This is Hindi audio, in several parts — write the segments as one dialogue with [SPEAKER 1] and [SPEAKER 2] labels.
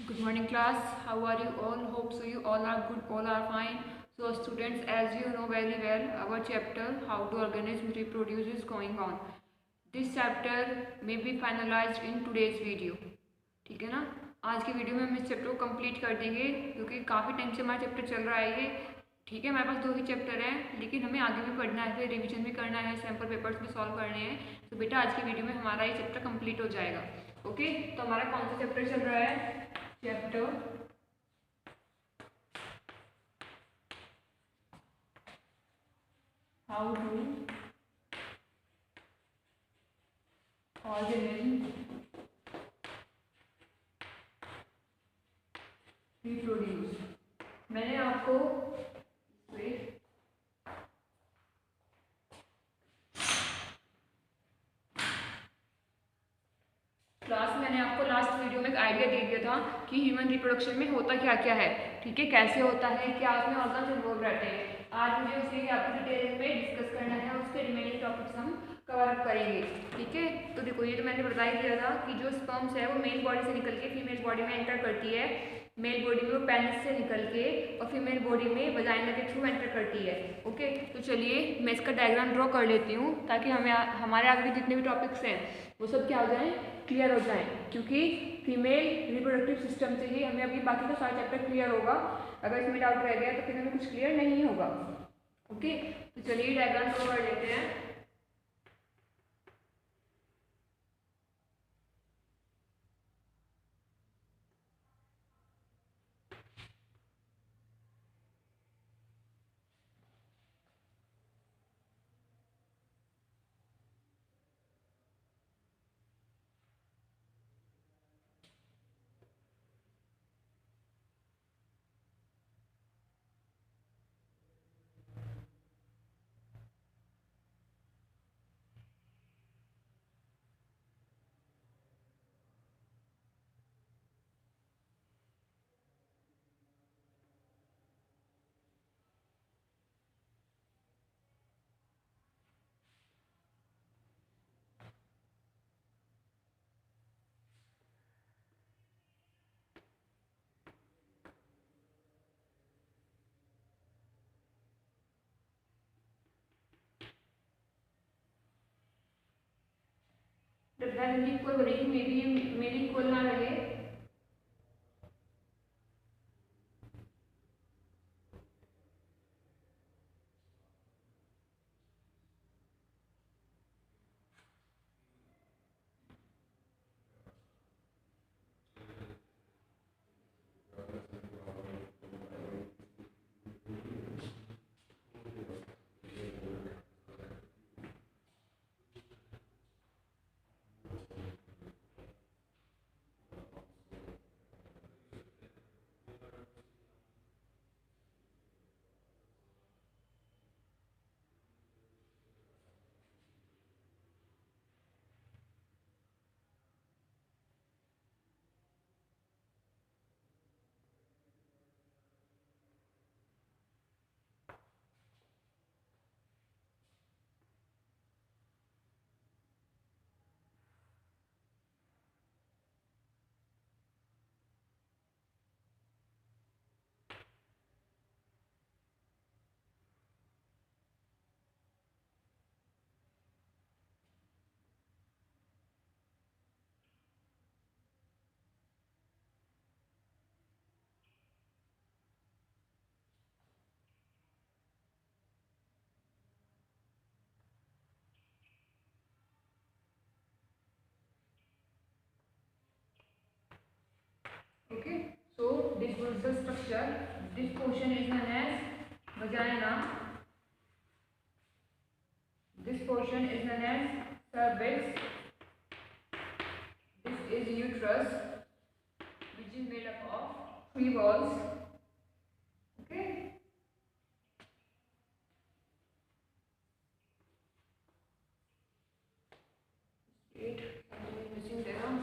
[SPEAKER 1] Good morning class. How are you all? Hope so you all are good, all are fine. So students, as you know very well, our chapter how to organism reproduce is going on. This chapter may be finalized in today's video. ठीक है ना। आज की वीडियो में हम इस चैप्टर को कंप्लीट कर देंगे क्योंकि काफ़ी टाइम से हमारा चैप्टर चल रहा है ये। ठीक है, हमारे पास 2 ही चैप्टर हैं लेकिन हमें आगे भी पढ़ना है, फिर रिवीजन भी करना है, सैम्पल पेपर्स भी सॉल्व करने हैं। तो बेटा आज की वीडियो में हमारा ये चैप्टर कंप्लीट हो जाएगा। ओके, तो हमारा कौन सा चैप्टर चल रहा है? Chapter how to organism reproduce. मैंने आपको लास्ट वीडियो में एक आइडिया दे दिया था कि ह्यूमन रिप्रोडक्शन में होता क्या क्या है। ठीक है, कैसे होता है, क्या उसमें ऑर्गन्स इन्वॉल्व रहते हैं। आज मुझे उसी आपको डिटेल में डिस्कस करना है, उसके रिमेनिंग टॉपिक्स हम कवर अप करेंगे। ठीक है, तो देखो ये तो मैंने बता ही दिया था कि जो स्पर्म्स है वो मेल बॉडी से निकल के फीमेल बॉडी में एंटर करती है। मेल बॉडी में वो पेनिस से निकल के और फीमेल बॉडी में वजाइना के थ्रू एंटर करती है। ओके, तो चलिए मैं इसका डायग्राम ड्रॉ कर लेती हूँ ताकि हमें हमारे आगे जितने भी टॉपिक्स हैं वो सब क्या हो जाएं, क्लियर हो जाएं। क्योंकि फीमेल रिप्रोडक्टिव सिस्टम से ही हमें अभी बाकी का सारा चैप्टर क्लियर होगा। अगर इसमें डाउट रह गया तो फिर हमें कुछ क्लियर नहीं होगा। ओके, तो चलिए डायग्राम ड्रॉ कर लेते हैं। रिप्रेजेंटेटिव इक्वल बनेगी, मे बी मेरी इक्वल ना रहे। Okay, so this was the structure. This portion is known as vagina. This portion is known as cervix. This is uterus, which is made up of 3 walls. Okay. Eight. Something is missing there.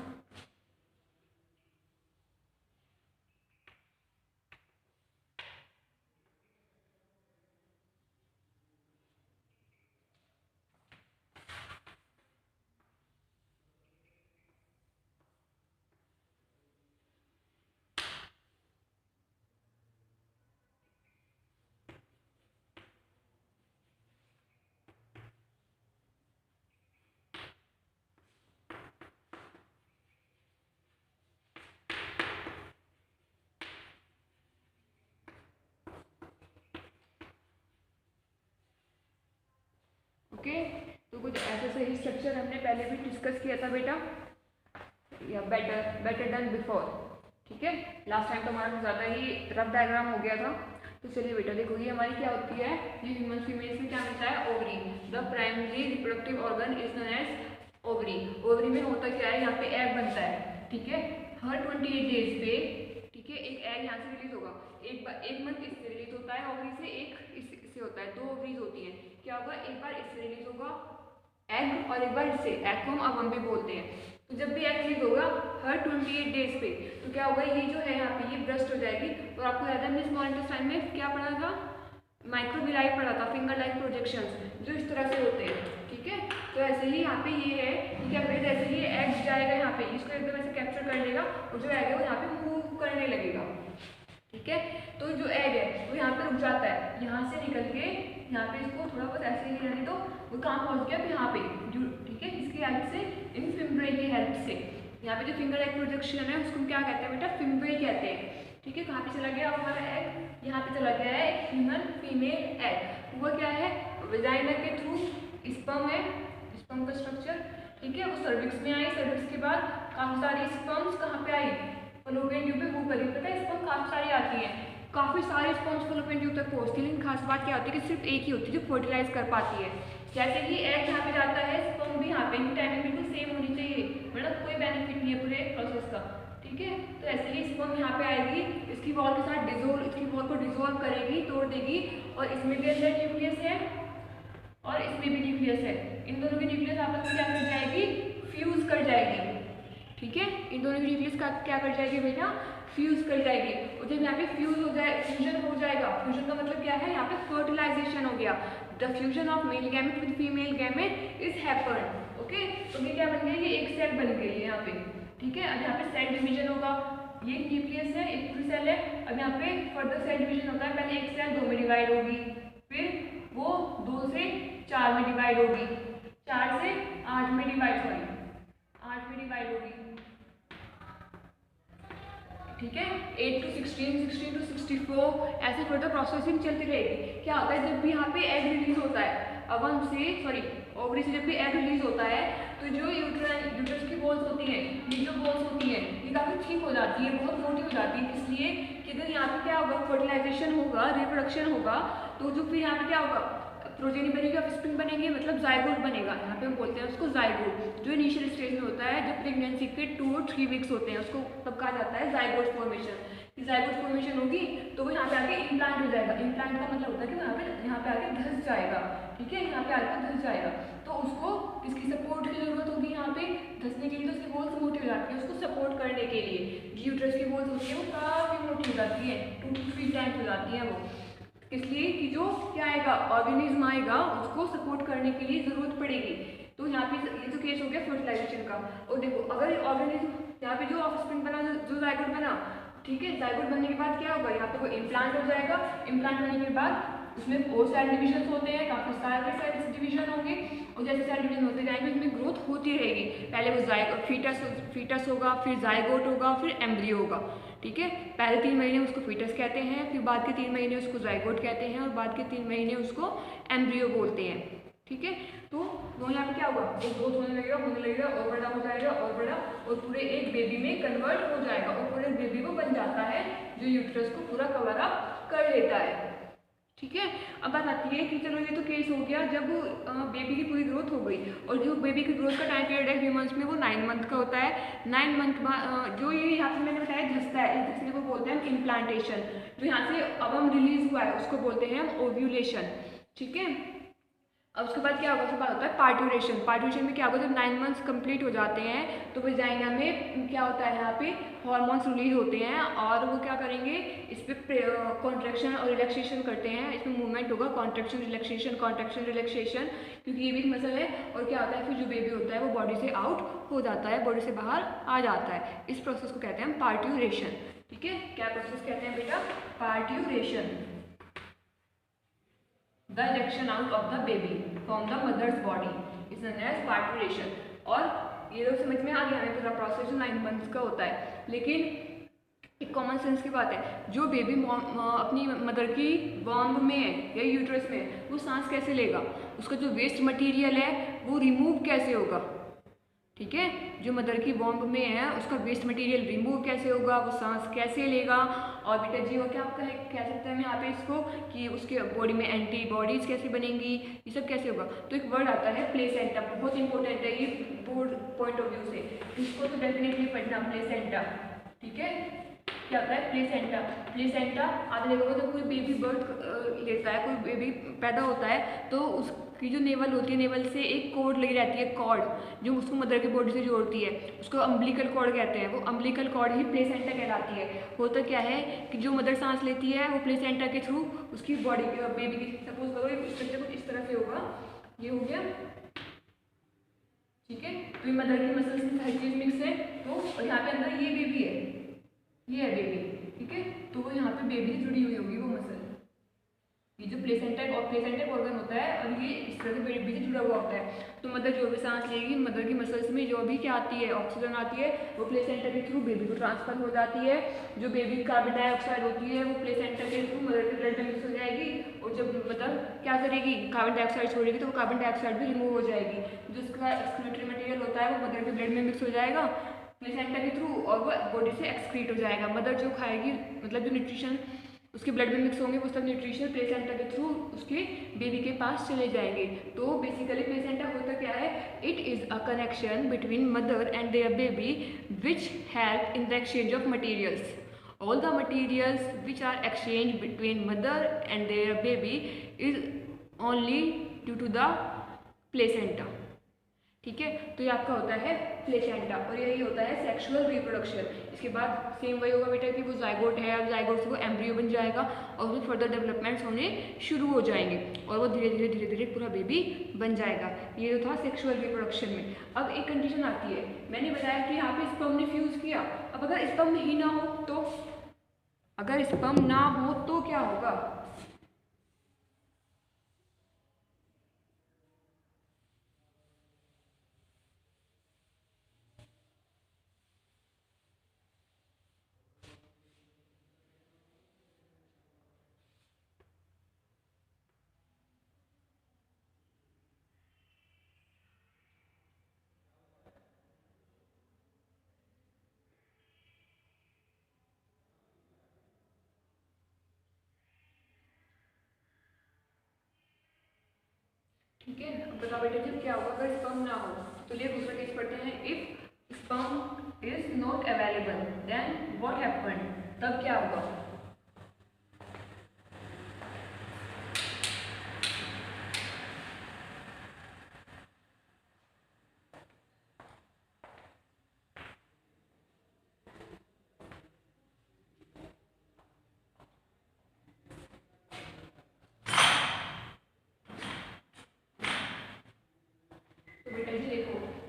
[SPEAKER 1] से सही स्ट्रक्चर हमने पहले भी डिस्कस किया था बेटा, या बेटर देन बिफोर, ठीक है। लास्ट टाइम तो हमारा ज़्यादा ही रफ डायग्राम हो गया था। तो चलिए बेटा देखो, ये हमारी क्या होती है, ये ह्यूमन फीमेल्स में क्या मिलता है, ovary. The primary reproductive organ is known as ovary. Ovary में होता क्या है, यहाँ पे एग बनता है, ठीक है। हर 28 डेज पे, ठीक है, एक एग यहाँ से रिलीज होगा। एक मंथ इससे रिलीज होता है ओवरी से, एक इससे होता है, 2 ओवरीज होती हैं। क्या होगा, एक बार इससे रिलीज होगा एग और एक बार इससे, एग को हम अवम भी बोलते हैं। तो जब भी एग रिलीज होगा हर 28 डेज पे, तो क्या होगा, ये जो है यहाँ पे ये ब्रस्ट हो जाएगी। और आपको याद है हमने स्मॉल इंटेस्टाइन में क्या पढ़ा था, माइक्रोविलाई पढ़ा था, फिंगर लाइक प्रोजेक्शंस जो इस तरह से होते हैं, ठीक है। तो ऐसे ही यहाँ पे ये है कि क्या करेगा, जैसे ही एग जाएगा यहाँ पे, इसको एकदम ऐसे कैप्चर कर लेगा और जो एग है वो यहाँ पे मूव करने लगेगा, ठीक है। तो जो एग है वो यहाँ पे रुक जाता है, यहाँ से निकल के यहाँ पे इसको थोड़ा बहुत ऐसे ही रहने तो वो काम पहुँच गया यहाँ पे, ठीक है, इसकी हेल्प से, इन फिम्ब्रे की हेल्प से। यहाँ पे जो फिंगर एग प्रोजेक्शन है उसको क्या कहते हैं बेटा, फिम्ब्रे कहते हैं, ठीक है। कहाँ पे चला गया हमारा एग, यहाँ पे चला गया है ह्यूमन फीमेल एग। वो क्या है, वेजाइना के थ्रू स्पर्म है, स्पर्म का स्ट्रक्चर, ठीक है, वो सर्विक्स में आई। सर्विक्स के बाद काफी सारी स्पर्म्स कहाँ पे आई, फलोपियन ट्यूब पे मूव करी। पता है स्पर्म काफी सारी आती है, काफी सारे स्पर्म्स फलोपियन ट्यूब तक पहुंचती है, लेकिन खास बात क्या होती है कि सिर्फ एक ही होती है जो फर्टिलाइज कर पाती है। जैसे कि एग यहाँ पे जाता है, स्पर्म भी यहाँ पे, इनकी टाइमिंग बिल्कुल सेम होनी चाहिए, मतलब कोई बेनिफिट नहीं है पूरे प्रोसेस का, ठीक है। तो ऐसे ही स्पर्म यहाँ पे आएगी, इसकी वॉल के साथ इसकी वॉल को डिसॉल्व करेगी, तोड़ देगी, और इसमें भी अंदर न्यूक्लियस है और इसमें भी न्यूक्लियस है। इन दोनों की न्यूक्लियस आपस में क्या कर जाएगी, फ्यूज कर जाएगी, ठीक है। इन दोनों की न्यूक्लियस का क्या कर जाएगी बेटा, फ्यूज कर जाएगी। और जब यहाँ पे फ्यूजन हो जाएगा, फ्यूजन का मतलब क्या है, यहाँ पे फर्टिलाइजेशन हो गया। The fusion of male gamete with female gamete is happened, okay. तो ये क्या बन गया, ये एक सेल बन गई है यहाँ पे, ठीक है। अब यहाँ पे सेल डिवीजन होगा, ये न्यूक्लियस है, एक पूरी सेल है। अब यहाँ पे फर्दर सेल डिवीजन होता है, पहले एक सेल 2 में डिवाइड होगी, फिर वो 2 से 4 में डिवाइड होगी, 4 से 8 में डिवाइड होगी, ठीक है। 8 to 16, 16 to 64, ऐसे फर्दर प्रोसेसिंग चलती रहेगी। क्या होता है, जब भी यहाँ पे एग रिलीज होता है, ओवरी से जब भी एग रिलीज होता है, तो जो यूट्रस की बॉल्स होती हैं, ये जो बॉल्स होती हैं, ये काफ़ी ठीक हो जाती है, बहुत मोटी हो जाती है, इसलिए कि अगर यहाँ पे क्या होगा, फर्टिलाइजेशन होगा, रिप्रोडक्शन होगा, तो जो फिर यहाँ पे क्या होगा, प्रोजेनी बनेगी, ऑफस्प्रिंग बनेंगे, मतलब जाइगोट बनेगा। यहाँ पे हम बोलते हैं उसको जाइगोट, जो इनिशियल स्टेज में होता है, जब प्रेगनेंसी के 2 और 3 वीक्स होते हैं, उसको तब कहा जाता है जाइगोट फॉर्मेशन। जाइगोट फॉर्मेशन होगी तो वो यहाँ पे आके इम्प्लांट हो जाएगा। इम्प्लांट का मतलब होता है कि यहाँ पे आके धंस जाएगा, ठीक है, यहाँ पे आके धंस जाएगा। तो उसको किसकी सपोर्ट की जरूरत होगी, यहाँ पे धंसने के लिए, तो उसकी वॉल्स मोटी हो जाती है, उसको सपोर्ट करने के लिए यूट्रस की वॉल्स होती है वो काफ़ी मोटी हो जाती है, 2 to 3 टाइम्स हो जाती है वो, इसलिए कि जो क्या आएगा, ऑर्गेनिज्म आएगा, उसको सपोर्ट करने के लिए जरूरत पड़ेगी। तो यहाँ पे ये तो केस हो गया फर्टिलाइजेशन का। और देखो, अगर ऑर्गेनिज्म यहाँ पे जो ऑफस्प्रिंग बना, जो जाइगोट बना, ठीक है, जाइगोट बनने के बाद क्या होगा, यहाँ पे वो इम्प्लांट हो जाएगा। इम्प्लांट होने के बाद उसमें और सेल डिविजन होते हैं, काफी सारे सेल डिविजन होंगे, और जैसे सेल डिविजन होते जाएंगे उसमें ग्रोथ होती रहेगी। पहले वो फीटस होगा, फिर जाइगोट होगा, फिर एम्ब्रियो होगा, ठीक है। पहले 3 महीने उसको फीटस कहते हैं, फिर बाद के 3 महीने उसको जाइगोट कहते हैं, और बाद के 3 महीने उसको एम्ब्रियो बोलते हैं, ठीक है। तो वो यहाँ पे क्या होगा, एक ग्रोथ होने लगेगा, और बड़ा हो जाएगा, और बड़ा, और पूरे एक बेबी में कन्वर्ट हो जाएगा, और पूरे बेबी वो बन जाता है जो यूट्रस को पूरा कवर अप कर लेता है, ठीक है। अब बात आती है कि चलो ये तो केस हो गया जब बेबी की पूरी ग्रोथ हो गई, और जो बेबी की ग्रोथ का टाइम पीरियड है ह्यूमंस में वो 9 मंथ का होता है। 9 मंथ बाद जो ये यहाँ पे मैंने बताया धंसता है, इस धंसने को बोलते हैं हम इम्प्लांटेशन। जो यहाँ से अवम रिलीज हुआ है उसको बोलते हैं हम ओव्यूलेशन, ठीक है। अब उसके बाद क्या होगा, उसके बाद होता है पार्ट्यूरेशन। पार्ट्यूरेशन में क्या होगा, जब 9 मंथ्स कंप्लीट हो जाते हैं तो वजाइना में क्या होता है, यहाँ पे हार्मोन्स रिलीज होते हैं, और वो क्या करेंगे, इस पर कॉन्ट्रैक्शन और रिलैक्सेशन करते हैं। इसमें मूवमेंट होगा, कॉन्ट्रैक्शन रिलैक्सेशन, क्योंकि ये भी एक मसल है। और क्या होता है, फिर जो बेबी होता है वो बॉडी से आउट हो जाता है, बॉडी से बाहर आ जाता है। इस प्रोसेस को कहते हैं हम पार्ट्यूरेशन, ठीक है। क्या प्रोसेस कहते हैं बेटा, parturition, the ejection out of the baby from the mother's body is known as parturition। और ये लोग समझ में आ गया हमें पूरा प्रोसेस जो 9 मंथ्स का होता है। लेकिन एक कॉमन सेंस की बात है, जो बेबी अपनी मदर की वॉम्ब में है या यूट्रस में है, वो सांस कैसे लेगा, उसका जो वेस्ट मटेरियल है वो रिमूव कैसे होगा। ठीक है, जो मदर की वॉम्ब में है उसका वेस्ट मटेरियल रिमूव कैसे होगा, वो सांस कैसे लेगा। और बेटा जी, और क्या आपका कह सकते हैं हम यहाँ पे इसको कि उसके बॉडी में एंटीबॉडीज कैसे बनेंगी, ये सब कैसे होगा। तो एक वर्ड आता है प्लेसेंटा, बहुत इंपॉर्टेंट है ये बोर्ड पॉइंट ऑफ व्यू से, इसको तो डेफिनेटली पढ़ना, प्लेसेंटा। ठीक है, क्या होता है प्लेसेंटा। प्लेसेंटा आपने देखा होगा, जब कोई बेबी बर्थ लेता है, कोई बेबी पैदा होता है, तो उसकी जो नेवल होती है, नेवल से एक कॉर्ड लगी रहती है, कॉर्ड जो उसको मदर की बॉडी से जोड़ती है, उसको अम्बिलिकल कॉर्ड कहते हैं। वो अम्बिलिकल कॉर्ड ही प्लेसेंटा कहलाती है। होता क्या है कि जो मदर सांस लेती है वो प्लेसेंटा के थ्रू उसकी बॉडी बेबी की, सपोज करो ये स्ट्रक्चर कुछ इस तरह से होगा, ये हो गया। ठीक है, तो ये मदर की मसल्स में हर चीज मिक्स है, तो यहाँ पे अंदर ये बेबी है, ये है बेबी। ठीक है, तो वो यहाँ पे बेबी से जुड़ी हुई होगी वो मसल, ये जो प्लेसेंटा और प्लेसेंटा ऑर्गन होता है, और ये इस तरह से बेबी से जुड़ा हुआ होता है। तो मदर जो भी सांस लेगी, मदर की मसल्स में जो भी क्या आती है, ऑक्सीजन आती है, वो प्लेसेंटा के थ्रू बेबी को ट्रांसफर हो जाती है। जो बेबी की कार्बन डाइऑक्साइड होती है वो प्लेसेंटा के थ्रू मदर के ब्लड में मिक्स हो जाएगी, और जब मदर क्या करेगी, कार्बन डाइऑक्साइड छोड़ेगी, तो वो कार्बन डाइऑक्साइड भी रिमूव हो जाएगी। जो उसका एक्सक्रीटरी मटेरियल होता है वो मदर के ब्लड में मिक्स हो जाएगा प्लेसेंटा के थ्रू, और वो बॉडी से एक्सक्रीट हो जाएगा। मदर जो खाएगी, मतलब जो न्यूट्रिशन उसके ब्लड में मिक्स होंगे, वो सब न्यूट्रिशन प्लेसेंटा के थ्रू उसके बेबी के पास चले जाएंगे। तो बेसिकली प्लेसेंटा होता क्या है, it is a connection between mother and their baby which help in the exchange of materials. All the materials which are exchanged between mother and their baby is only due to the placenta. ठीक है, तो ये आपका होता है प्लेसेंटा, और यही होता है सेक्सुअल रिप्रोडक्शन। इसके बाद सेम वही होगा बेटा कि वो जाइगोट है, अब जाइगोट से वो एम्ब्रियो बन जाएगा, और उसमें फर्दर डेवलपमेंट्स होने शुरू हो जाएंगे, और वो धीरे धीरे धीरे धीरे पूरा बेबी बन जाएगा। ये जो था सेक्सुअल रिप्रोडक्शन में। अब एक कंडीशन आती है, मैंने बताया कि यहाँ पे स्पर्म ने फ्यूज किया। अब अगर स्पर्म ही ना हो तो, अगर स्पर्म ना हो तो क्या होगा। ठीक है, अब बताओ बेटा जब क्या होगा अगर स्पर्म ना हो। तो लिए दूसरा केस पढ़ते हैं, if sperm is not available then what happen, तब क्या होगा।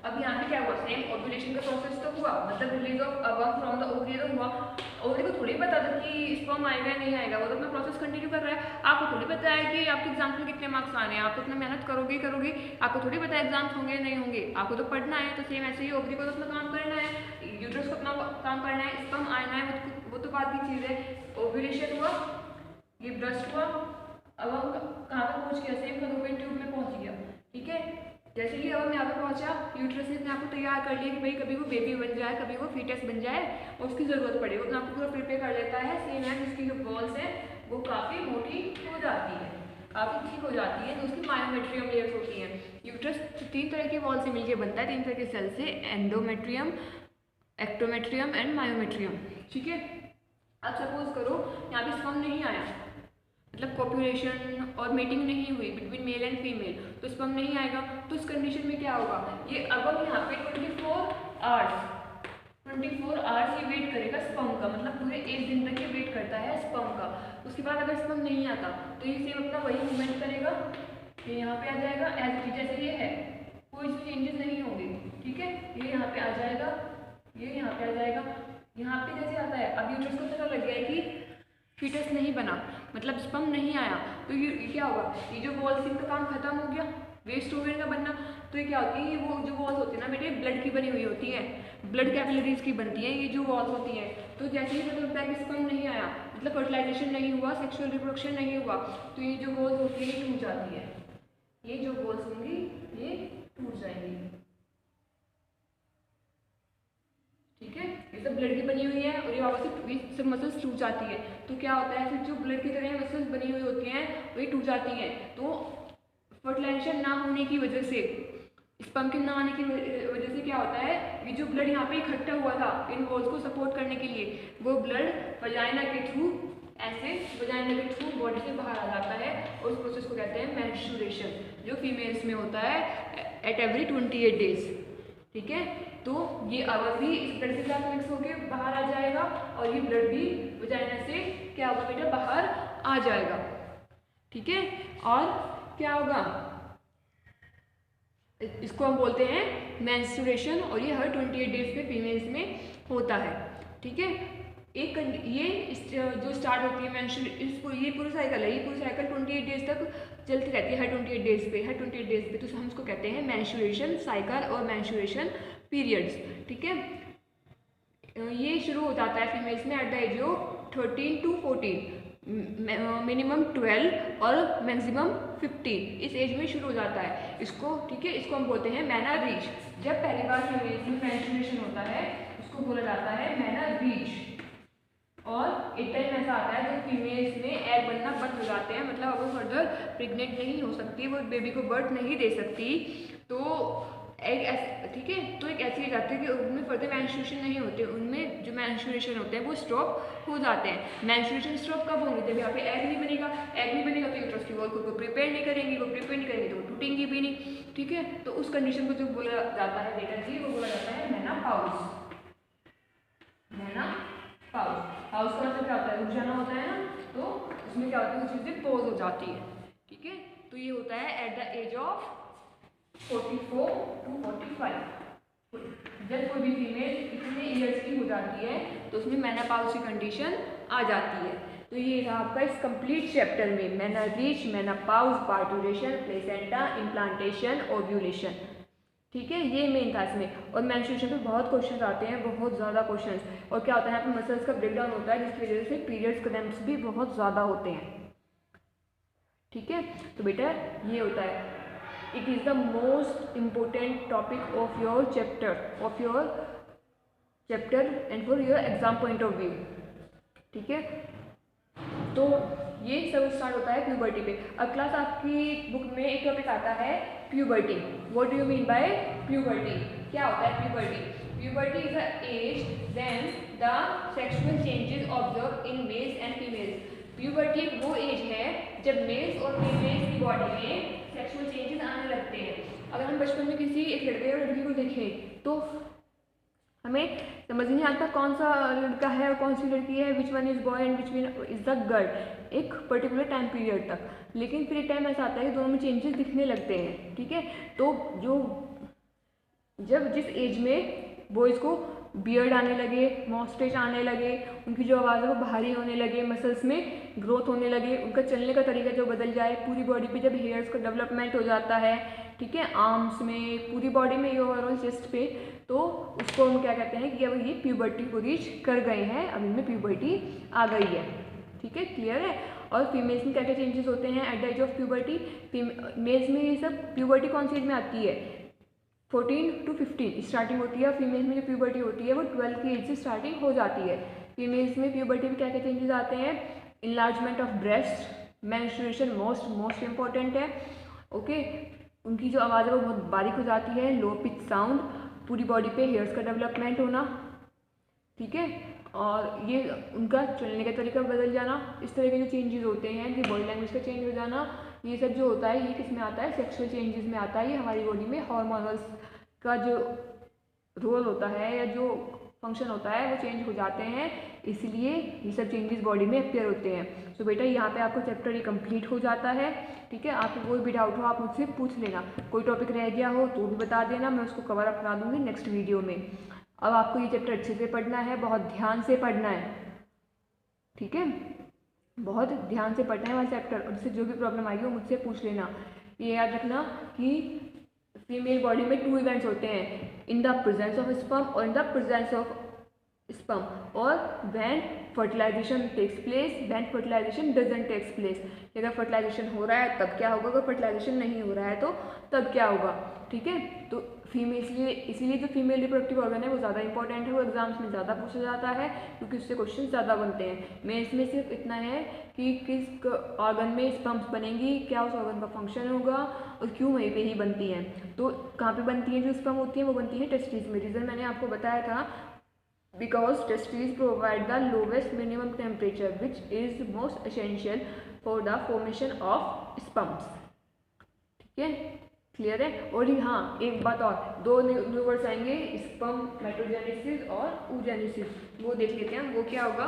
[SPEAKER 1] अब यहाँ पे क्या हुआ, सेम ओव्यूलेशन का प्रोसेस तो हुआ, मतलब release of अवम from the ovary तो हुआ। ओवरी को थोड़ी पता था कि स्पर्म आएगा या नहीं आएगा, वो तो अपना प्रोसेस कंटिन्यू कर रहा है। आपको थोड़ी पता है कि आपके एग्जाम्स में कितने मार्क्स आने हैं, आप तो अपना मेहनत करोगे करोगे, आपको थोड़ी पता है एग्जाम्स होंगे नहीं होंगे, आपको तो पढ़ना है। तो सेम ऐसे ही ओवरी को तो अपना काम करना है, यूट्रस को अपना काम करना है, स्पर्म आना है, वो तो बात की चीज़ है। ओव्यूलेशन हुआ, ये ब्रस्ट हुआ, अब हम कहाँ पे पहुँच गया, सेम फलोपियन ट्यूब में पहुँच गया। ठीक है, जैसे ही अब हम यहाँ पे पहुँचा, यूट्रस ने अपने आपको तैयार कर लिया कि भाई कभी वो बेबी बन जाए, कभी वो फीटस बन जाए, और उसकी ज़रूरत पड़े, वो अपने आपको पूरा प्रिपेयर कर लेता है। सेम है, उसकी जो वॉल्स हैं वो काफ़ी मोटी हो जाती है, काफ़ी ठीक हो जाती है, तो उसकी मायोमेट्रियम लेयर्स होती हैं। यूट्रस 3 तरह के वॉल से मिलकर बनता है, 3 तरह के सेल से, एंडोमेट्रियम, एक्टोमेट्रियम एंड मायोमेट्रियम। ठीक है, अब सपोज करो यहाँ पे स्पर्म नहीं आया, मतलब कॉपुलेशन और मेटिंग नहीं हुई बिटवीन मेल एंड फीमेल, तो स्पर्म नहीं आएगा। तो इस कंडीशन में क्या होगा, ये अब यहाँ पे 24 आवर्स ये वेट करेगा स्पर्म का, मतलब पूरे 1 दिन तक ये वेट करता है स्पर्म का। उसके बाद अगर स्पर्म नहीं आता तो ये सेम अपना वही मूवमेंट करेगा, ये यहाँ पे आ जाएगा एज जैसे ये है, कोई इसमें चेंजेस नहीं होंगे। ठीक है, ये यहाँ पे आ जाएगा, ये यहाँ पे आ जाएगा, यहाँ पे जैसे आता है। अब यूट्रस को पता लग गया है कि फीटस नहीं बना, मतलब स्पर्म नहीं आया, तो ये क्या होगा, ये जो वॉल सिंक का काम खत्म हो गया, वेस्ट हो गया इनका बनना। तो ये क्या होती है, ये वो जो वॉल्स होती है ना बेटे ब्लड की बनी हुई होती है, ब्लड कैपिलरीज की बनती है ये जो वॉल्स होती हैं। तो जैसे ही पता लगता है कि स्पर्म नहीं आया, मतलब फर्टिलाइजेशन नहीं हुआ, सेक्सुअल रिप्रोडक्शन नहीं हुआ, तो ये जो वॉल्स होती है ये टूट जाती है, ये जो वॉल्स होंगी ये टूट जाएंगी। ठीक है, ये सब ब्लड की बनी हुई है और ये वापस से सब मसल्स टूट जाती है। तो क्या होता है, फिर जो ब्लड की तरह मसल्स बनी हुई होती हैं वही टूट जाती हैं। तो फर्टिलाइजेशन ना होने की वजह से, स्पर्म के ना आने की वजह से क्या होता है, ये जो ब्लड यहाँ पे इकट्ठा हुआ था इन वॉल्स को सपोर्ट करने के लिए, वो ब्लड वजाइना के थ्रू, ऐसे वजाइना के थ्रू बॉडी से बाहर आ जाता है और उस प्रोसेस को कहते हैं मेंस्ट्रुएशन, जो फीमेल्स में होता है एट एवरी 28 डेज। ठीक है, तो ये अवर भी इस ब्लड के साथ मिक्स होकर बाहर आ जाएगा और ये ब्लड भी वजाइना से क्या होगा बेटा, बाहर आ जाएगा। ठीक है, और क्या होगा, इसको हम बोलते हैं मेंस्ट्रुएशन और ये हर 28 डेज पे फीमेल्स में होता है। ठीक है, एक ये जो स्टार्ट होती है मेंस्ट्रुएशन, ये पूरा साइकिल है, ये पूरी साइकिल 28 डेज तक चलती रहती है, हर 28 डेज पे, हर 28 डेज पे, तो हम इसको कहते हैं मेंस्ट्रुएशन साइकिल और मेंस्ट्रुएशन पीरियड्स। ठीक है, ये शुरू हो जाता है फीमेल्स में at the age of 13 to 14, minimum 12 और मैक्सिमम 15, इस एज में शुरू हो जाता है इसको। ठीक है, इसको हम बोलते हैं मेनोरेज। जब पहली बार फीमेल्स में मेंस्ट्रुएशन होता है उसको बोला जाता है मेनोरेज। और एक टाइम ऐसा आता है जब फीमेल्स में एग बनना बंद हो जाते हैं, मतलब अब वो फर्दर प्रेग्नेंट नहीं हो सकती, वो बेबी को बर्थ नहीं दे सकती, तो एग ऐसे, ठीक है, तो एक ऐसी एज आती है कि उनमें फर्दर मेंस्ट्रुएशन नहीं होते, उनमें जो मेंस्ट्रुएशन होते हैं वो स्टॉप हो जाते हैं। मेंस्ट्रुएशन स्टॉप कब होंगे, जब यहाँ पे एग नहीं बनेगा, एग नहीं बनेगा तो यूट्रस की वॉल खुद को प्रिपेयर नहीं करेंगी, वो प्रिपेयर नहीं करेंगी तो वो टूटेंगी भी नहीं। ठीक है, तो उस कंडीशन को जो बोला जाता है बेटा जी, वो बोला जाता है मेनोपॉज। हाउस का मतलब क्या होता है, रुक जाना होता है ना, तो उसमें क्या होता है, वो चीज़ें पॉज हो जाती है। ठीक है, तो ये होता है at the age of 44 to 45। जब कोई भी फीमेल इतने ईयर्स की हो जाती है तो उसमें मेनोपॉज की कंडीशन आ जाती है। तो ये रहा आपका इस कंप्लीट चैप्टर में मेनोरेज, menopause, parturition, placenta, implantation, ovulation. ठीक है, ये मेन था इसमें। और मेंस्ट्रुएशन पे बहुत क्वेश्चंस आते हैं, बहुत ज़्यादा क्वेश्चंस। और क्या होता है, यहाँ पे मसल्स का ब्रेकडाउन होता है जिसकी वजह से पीरियड्स क्रैम्प्स भी बहुत ज़्यादा होते हैं। ठीक है, तो बेटा ये होता है, it is the most important topic of your chapter and for your exam point of view. ठीक है, तो ये सब स्टार्ट होता है प्यूबर्टी पे। अब क्लास आपकी बुक में एक टॉपिक आता है puberty. What do you mean by puberty, क्या होता है puberty? Puberty is a age when the sexual changes observe in males and females. Puberty एक वो एज है जब मेल्स और फीमेल्स की बॉडी में सेक्सुअल चेंजेस आने लगते हैं। अगर हम बचपन में किसी एक लड़के और लड़की को देखें तो हमें समझ नहीं आता कौन सा लड़का है और कौन सी लड़की है, which one is boy and which one is the girl, एक पर्टिकुलर टाइम पीरियड तक। लेकिन फिर एक टाइम ऐसा आता है कि दोनों में चेंजेस दिखने लगते हैं। ठीक है, तो जब जिस एज में बॉयज़ को बियर्ड आने लगे, मॉस्टेच आने लगे, उनकी जो आवाज़ है वो भारी होने लगे, मसल्स में ग्रोथ होने लगे, उनका चलने का तरीका जो बदल जाए, पूरी बॉडी पे जब हेयर्स का डेवलपमेंट हो जाता है, ठीक है, आर्म्स में, पूरी बॉडी में, ये ओवरऑल चेस्ट पे, तो उसको हम क्या कहते हैं कि अब ये प्यूबर्टी को रीच कर गए हैं, अब इनमें प्यूबर्टी आ गई है। ठीक है, क्लियर है? और फीमेल्स में क्या क्या चेंजेस होते हैं at the age of puberty? Males में ये सब प्यूबर्टी कौन सी एज में आती है? 14 to 15 स्टार्टिंग होती है। फीमेल्स में जो प्यूबर्टी होती है वो 12 की एज से स्टार्टिंग हो जाती है। फीमेल्स में प्यूबर्टी में क्या क्या चेंजेस आते हैं? Enlargement of breast, menstruation most important है। ओके, उनकी जो आवाज़ है वो बहुत बारीक हो जाती है, लो पिच साउंड, पूरी बॉडी पे हेयर्स का डेवलपमेंट होना, ठीक है, और ये उनका चलने का तरीका बदल जाना, इस तरह के जो चेंजेस होते हैं, ये बॉडी लैंग्वेज का चेंज हो जाना, ये सब जो होता है ये किस में आता है? सेक्सुअल चेंजेस में आता है। ये हमारी बॉडी में हार्मोनल्स का जो रोल होता है या जो फंक्शन होता है वो चेंज हो जाते हैं, इसलिए ये सब चेंजेस बॉडी में अपियर होते हैं। तो बेटा यहाँ पे आपको चैप्टर ये कंप्लीट हो जाता है। ठीक है, आपको कोई भी डाउट हो आप मुझसे पूछ लेना, कोई टॉपिक रह गया हो तो भी बता देना, मैं उसको कवर अप करा दूँगी नेक्स्ट वीडियो में। अब आपको ये चैप्टर अच्छे से पढ़ना है, बहुत ध्यान से पढ़ना है, ठीक है, बहुत ध्यान से पढ़ना है वहाँ चैप्टर, और उससे जो भी प्रॉब्लम आएगी वो मुझसे पूछ लेना। ये याद रखना कि फीमेल बॉडी में 2 इवेंट्स होते हैं, in the presence of sperm और in the presence of sperm, और when fertilisation takes place, when fertilisation doesn't takes place. अगर फर्टिलाइजेशन हो रहा है तब क्या होगा, अगर फर्टिलाइजेशन नहीं हो रहा है तो तब क्या होगा। ठीक है, तो फीमेल इसीलिए जो फीमेल रिप्रोडक्टिव ऑर्गन है वो ज़्यादा इंपॉर्टेंट है, वो एग्जाम्स में ज़्यादा पूछा जाता है क्योंकि उससे क्वेश्चन ज़्यादा बनते हैं। मेंस में सिर्फ इतना है कि किस ऑर्गन में स्पर्म्स बनेंगी, क्या उस ऑर्गन का फंक्शन होगा और क्यों वहीं पे ही बनती हैं। तो कहाँ पे बनती हैं जो स्पर्म होती हैं, वो बनती हैं टेस्टिस में। रीज़न मैंने आपको बताया था, because testes provide the lowest minimum temperature which is most essential for the formation of sperms। ठीक है, क्लियर है। और हाँ, एक बात और, दो न्यू वर्ड्स आएंगे, स्पर्मेटोजेनेसिस और oogenesis, वो देख लेते हैं वो क्या होगा।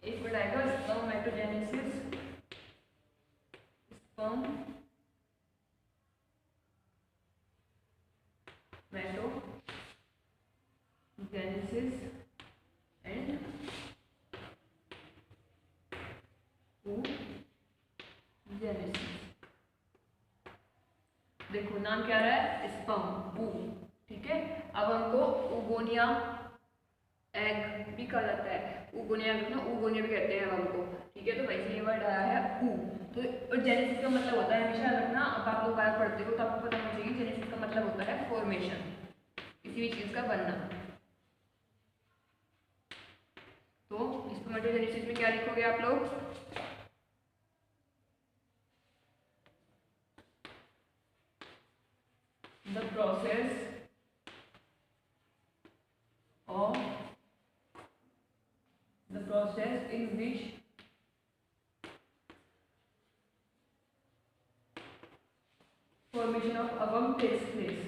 [SPEAKER 1] एक वर्ड आएगा स्पर्मेटोजेनेसिस, स्पर्मेटोजेनेसिस एंड oogenesis। देखो नाम क्या रहा है, स्पर्म, ऊ। ठीक है, अब हमको ऊगोनिया एग भी कहा जाता है, ऊगोनिया ना, ऊगोनिया भी कहते हैं अब हमको। ठीक है, तो वैसे ये वर्ड आया है ऊ। तो और जेनेसिस का मतलब होता है, हमेशा रखना, अब आप लोग बायो पढ़ते हो तो आपको पता होना चाहिए जेनेसिस का मतलब होता है फॉर्मेशन, किसी भी चीज का बनना। तो स्पर्मेटोजेनेसिस में क्या लिखोगे आप लोग, the process in which formation of ovum takes place।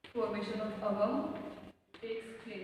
[SPEAKER 1] Formation of ovum takes place।